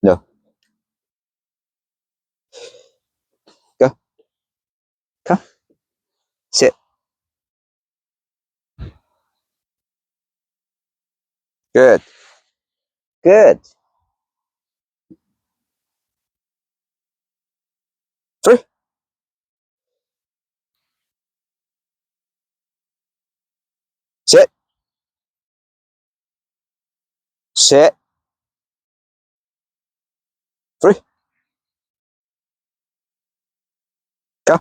No. Go. Come. Sit. Good. Good. 3. Sit. Sit. 3. Come.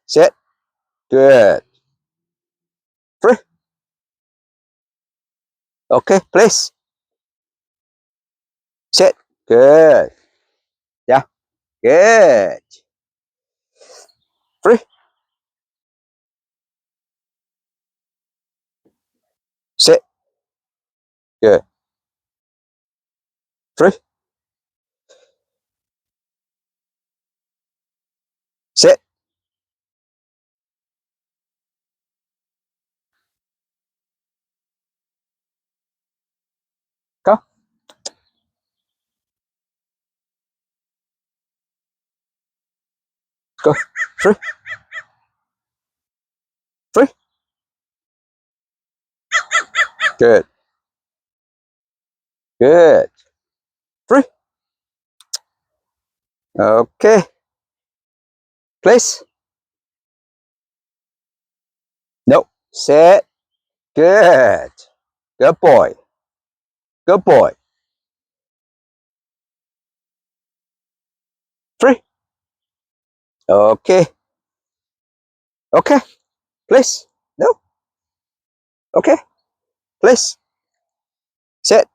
Sit. Good. 3. Okay, please. Sit. Good. Yeah. Good. 3. Sit. Good. 3. Sit. Go. Go. 3. 3. Good. Good. 3. Okay. Please. No. Sit. Good. Good boy. Good boy. 3. Okay. Okay. Please. No. Okay. Please. Sit.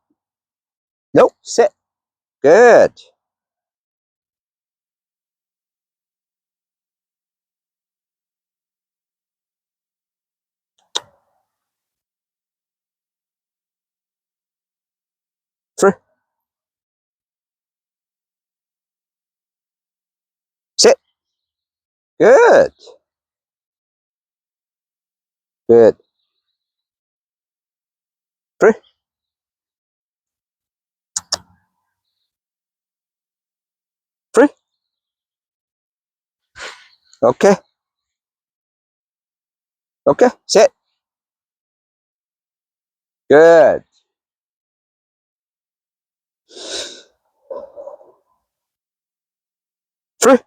No. Sit. Good. 3. Sit. Good. Good. 3. Three. Okay. Okay. Sit. Good. 3.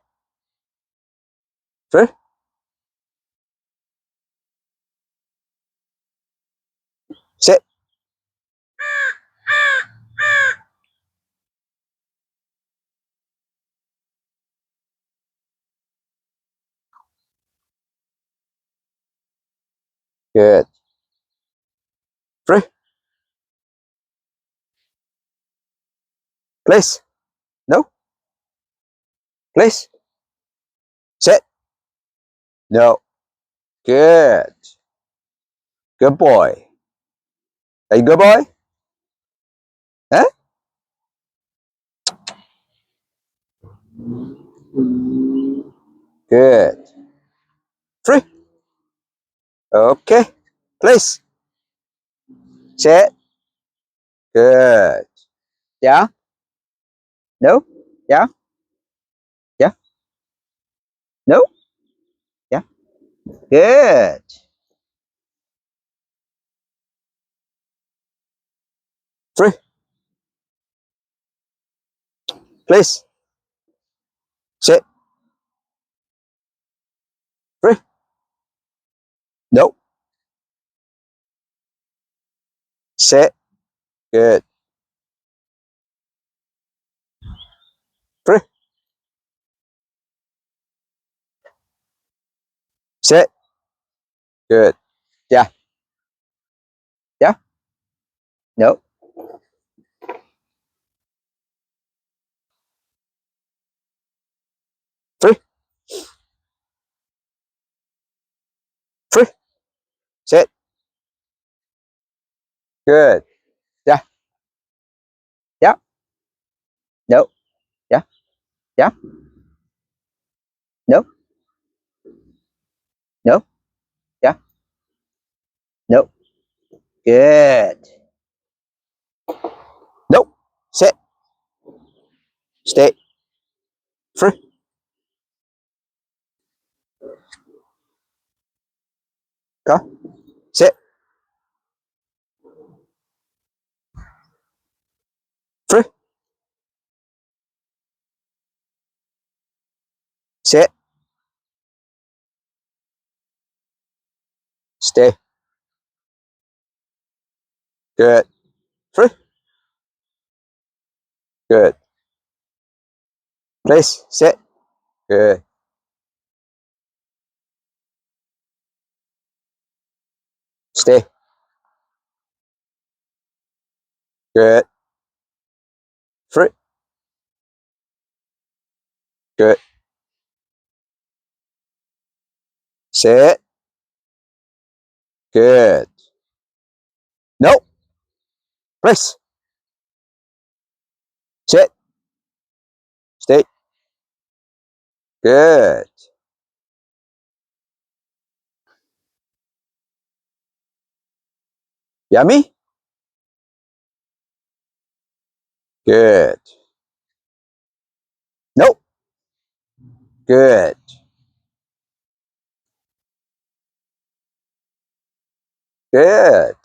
3. Sit. Good. 3. Please. No. Please. Sit. No. Good. Good boy. Are you good boy? Huh? Good. 3. Okay. Please. Sit. Good. Yeah. No. Yeah. Yeah. No. Yeah. Good. 3. Please. Sit. 3. No. Sit. Good. 3. Sit. Good. Yeah. Yeah. No. 3. 3. Sit. Good. Yeah. Yeah. No. Yeah. Yeah. No. No. Yeah. No. Good. No. Sit. Stay. Free. Go. Sit. Free. Sit. Stay. Good. Free. Good. Place. Sit. Good. Stay. Good. Free. Good. Sit. Good. No. Place. Sit. Stay. Good. Yummy. Good. Nope. Good. Good.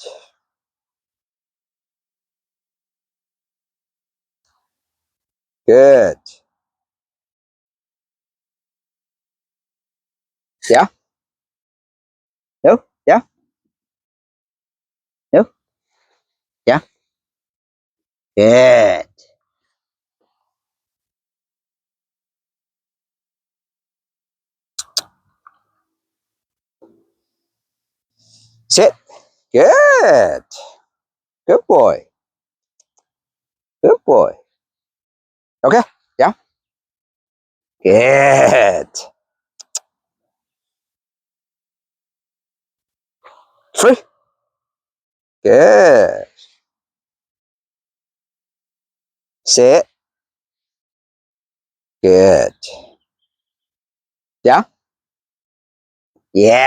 Good. Yeah. No. Yeah. No. Yeah. Good. Sit. Good. Good boy. Good boy. Okay. Yeah. Good. Free. Good. Sit. Good. Yeah. Yeah.